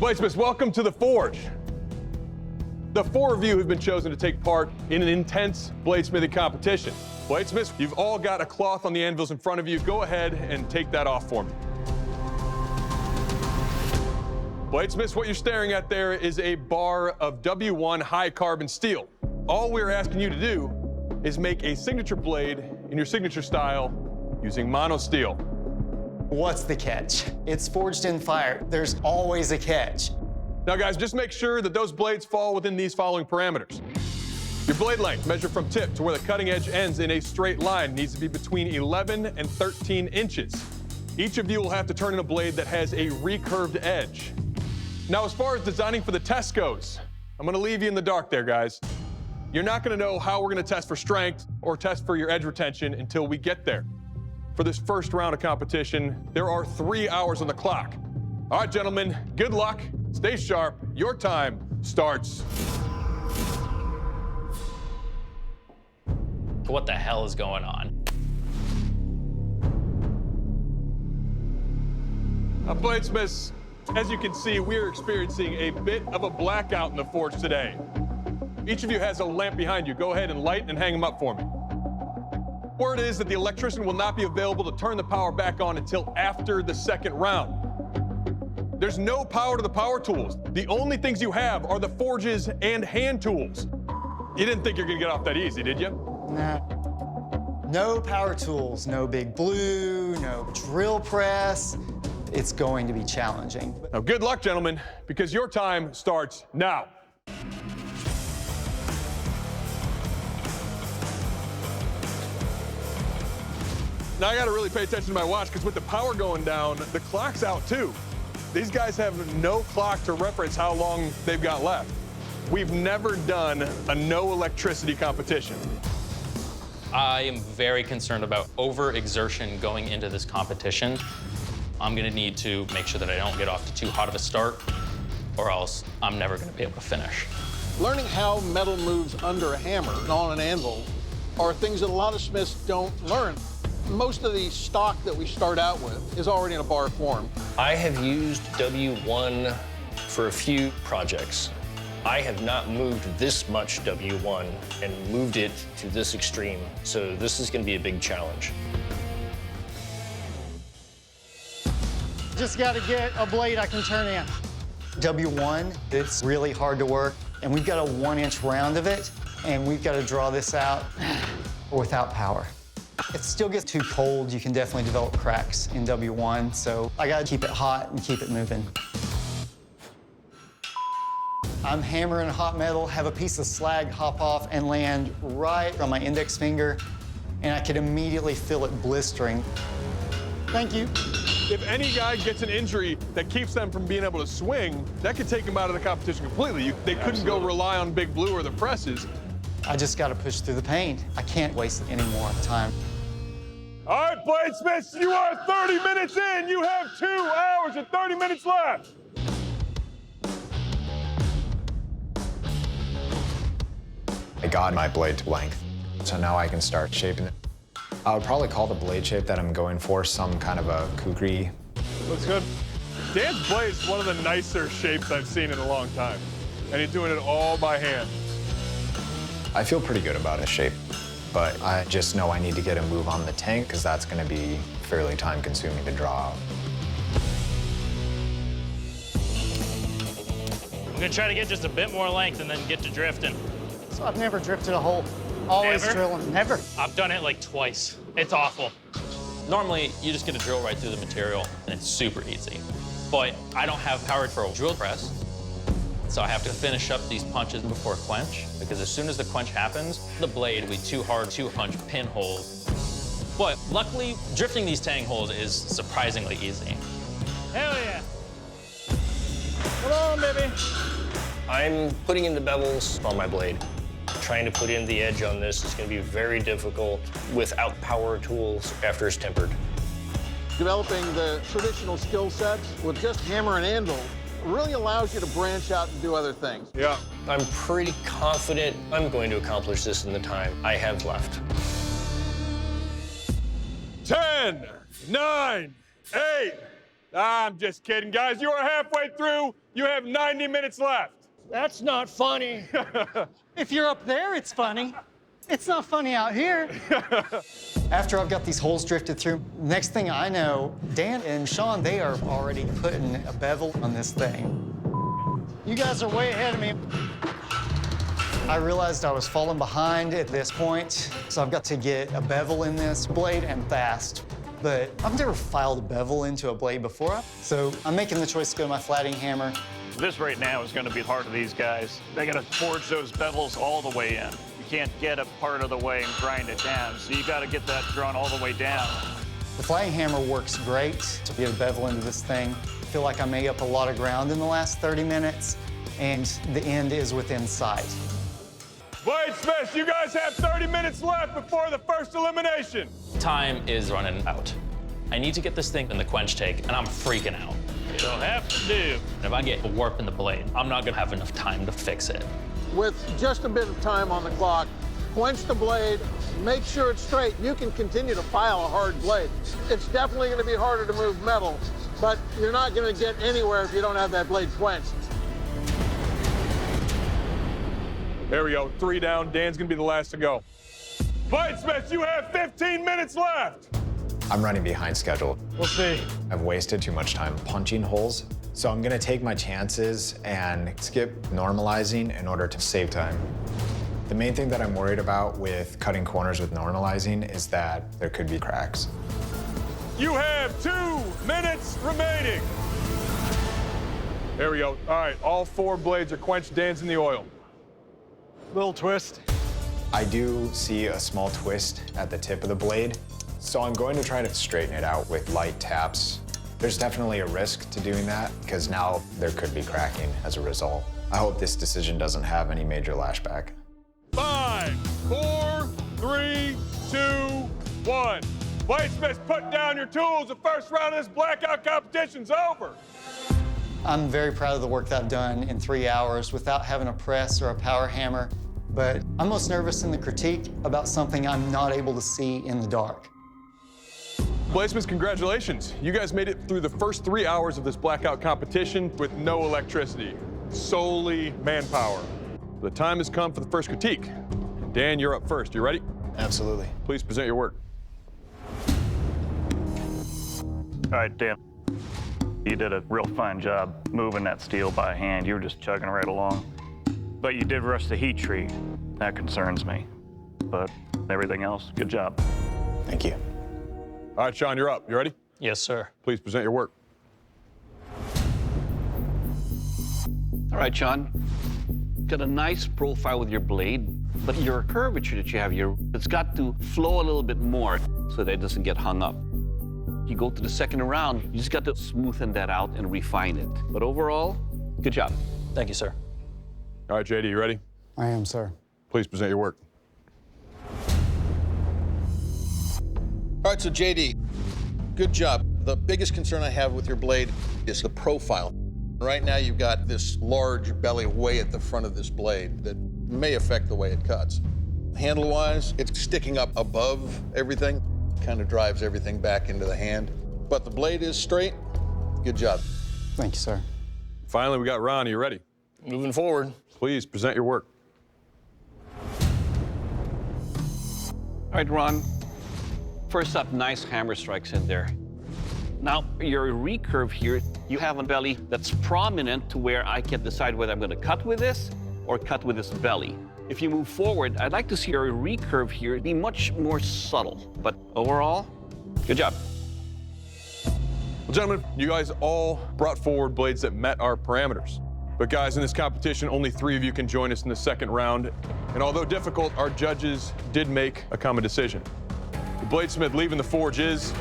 Bladesmiths, welcome to the Forge. The 4 of you have been chosen to take part in an intense bladesmithing competition. Bladesmiths, you've all got a cloth on the anvils in front of you. Go ahead and take that off for me. Bladesmiths, what you're staring at there is a bar of W1 high carbon steel. All we're asking you to do is make a signature blade in your signature style using mono steel. What's the catch? It's forged in fire. There's always a catch. Now guys, just make sure that those blades fall within these following parameters. Your blade length, measured from tip to where the cutting edge ends in a straight line, needs to be between 11 and 13 inches. Each of you will have to turn in a blade that has a recurved edge. Now, as far as designing for the test goes, I'm gonna leave you in the dark there, guys. You're not gonna know how we're gonna test for strength or test for your edge retention until we get there. For this first round of competition, there are 3 hours on the clock. All right, gentlemen, good luck. Stay sharp. Your time starts. What the hell is going on? Bladesmiths, as you can see, we're experiencing a bit of a blackout in the Forge today. Each of you has a lamp behind you. Go ahead and light and hang them up for me. Word is that the electrician will not be available to turn the power back on until after the second round. There's no power to the power tools. The only things you have are the forges and hand tools. You didn't think you're gonna get off that easy, did you? Nah. No power tools, no big blue, no drill press. It's going to be challenging. Now, good luck, gentlemen, because your time starts now. Now, I gotta really pay attention to my watch, because with the power going down, the clock's out too. These guys have no clock to reference how long they've got left. We've never done a no electricity competition. I am very concerned about overexertion going into this competition. I'm gonna need to make sure that I don't get off to too hot of a start, or else I'm never gonna be able to finish. Learning how metal moves under a hammer and on an anvil are things that a lot of smiths don't learn. Most of the stock that we start out with is already in a bar form. I have used W1 for a few projects. I have not moved this much W1 and moved it to this extreme, so this is going to be a big challenge. Just got to get a blade I can turn in. W1, it's really hard to work, and we've got a 1-inch round of it, and we've got to draw this out without power. If it still gets too cold, you can definitely develop cracks in W1, so I got to keep it hot and keep it moving. I'm hammering hot metal, have a piece of slag hop off and land right on my index finger, and I could immediately feel it blistering. Thank you. If any guy gets an injury that keeps them from being able to swing, that could take them out of the competition completely. They couldn't go rely on Big Blue or the presses. I just got to push through the pain. I can't waste any more time. All right, Bladesmiths, you are 30 minutes in. You have 2 hours and 30 minutes left. I got my blade to length, so now I can start shaping it. I would probably call the blade shape that I'm going for some kind of a kukri. Looks good. Dan's blade is one of the nicer shapes I've seen in a long time, and he's doing it all by hand. I feel pretty good about his shape, but I just know I need to get a move on the tank because that's going to be fairly time-consuming to draw out. I'm gonna try to get just a bit more length and then get to drifting. So I've never drifted a hole. Always Never? drilling. Never. I've done it like twice. It's awful. Normally, you just get to drill right through the material, and it's super easy. But I don't have power for a drill press, so I have to finish up these punches before quench, because as soon as the quench happens, the blade will be too hard to punch pinholes. But luckily, drifting these tang holes is surprisingly easy. Hell yeah. Come on, baby. I'm putting in the bevels on my blade. Trying to put in the edge on this is going to be very difficult without power tools after it's tempered. Developing the traditional skill sets with just hammer and anvil really allows you to branch out and do other things. Yeah. I'm pretty confident I'm going to accomplish this in the time I have left. 10, 9, 8, I'm just kidding, guys. You are halfway through. You have 90 minutes left. That's not funny. If you're up there, it's funny. It's not funny out here. After I've got these holes drifted through, next thing I know, Dan and Sean, they are already putting a bevel on this thing. You guys are way ahead of me. I realized I was falling behind at this point, so I've got to get a bevel in this blade and fast. But I've never filed a bevel into a blade before, so I'm making the choice to go to my flatting hammer. This right now is going to be hard for these guys. They got to forge those bevels all the way in. You can't get a part of the way and grind it down, so you got to get that drawn all the way down. The flatting hammer works great to get a bevel into this thing. I feel like I made up a lot of ground in the last 30 minutes, and the end is within sight. Bladesmiths, you guys have 30 minutes left before the first elimination. Time is running out. I need to get this thing in the quench take, and I'm freaking out. It'll have to do. If I get a warp in the blade, I'm not gonna have enough time to fix it. With just a bit of time on the clock, quench the blade, make sure it's straight. You can continue to file a hard blade. It's definitely going to be harder to move metal, but you're not going to get anywhere if you don't have that blade quenched. There we go, 3 down. Dan's gonna be the last to go. Bladesmiths, you have 15 minutes left. I'm running behind schedule. We'll see. I've wasted too much time punching holes, so I'm gonna take my chances and skip normalizing in order to save time. The main thing that I'm worried about with cutting corners with normalizing is that there could be cracks. You have 2 minutes remaining. There we go. All right, all 4 blades are quenched. Dan's in the oil. Little twist. I do see a small twist at the tip of the blade, so I'm going to try to straighten it out with light taps. There's definitely a risk to doing that because now there could be cracking as a result. I hope this decision doesn't have any major lashback. 5, 4, 3, 2, 1. Bladesmiths, put down your tools. The first round of this blackout competition's over. I'm very proud of the work that I've done in 3 hours without having a press or a power hammer, but I'm most nervous in the critique about something I'm not able to see in the dark. Bladesmiths, congratulations. You guys made it through the first 3 hours of this blackout competition with no electricity, solely manpower. The time has come for the first critique. Dan, you're up first. You ready? Absolutely. Please present your work. All right, Dan. You did a real fine job moving that steel by hand. You were just chugging right along. But you did rush the heat treat. That concerns me. But everything else, good job. Thank you. All right, Sean, you're up. You ready? Yes, sir. Please present your work. All right, Sean. Got a nice profile with your blade, but your curvature that you have here, it's got to flow a little bit more so that it doesn't get hung up. You go to the second round, you just got to smoothen that out and refine it. But overall, good job. Thank you, sir. All right, JD, you ready? I am, sir. Please present your work. All right, so JD, good job. The biggest concern I have with your blade is the profile. Right now, you've got this large belly way at the front of this blade that may affect the way it cuts. Handle-wise, it's sticking up above everything, kind of drives everything back into the hand. But the blade is straight. Good job. Thank you, sir. Finally, we got Ron. Are you ready? Moving forward. Please present your work. All right, Ron. First up, nice hammer strikes in there. Now, your recurve here, you have a belly that's prominent to where I can decide whether I'm going to cut with this or cut with this belly. If you move forward, I'd like to see your recurve here be much more subtle. But overall, good job. Well, gentlemen, you guys all brought forward blades that met our parameters. But guys, in this competition, only 3 of you can join us in the second round. And although difficult, our judges did make a common decision. The bladesmith leaving the forge is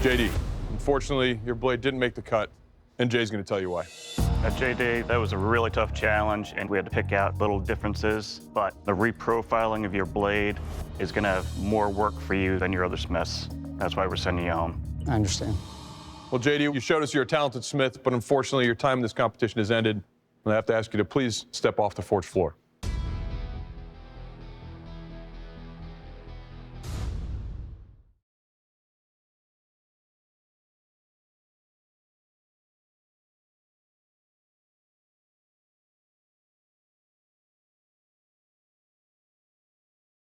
JD. Unfortunately, your blade didn't make the cut, and Jay's gonna tell you why. JD, that was a really tough challenge, and we had to pick out little differences, but the reprofiling of your blade is gonna have more work for you than your other smiths. That's why we're sending you home. I understand. Well, JD, you showed us you're a talented smith, but unfortunately, your time in this competition has ended. And I have to ask you to please step off the forge floor.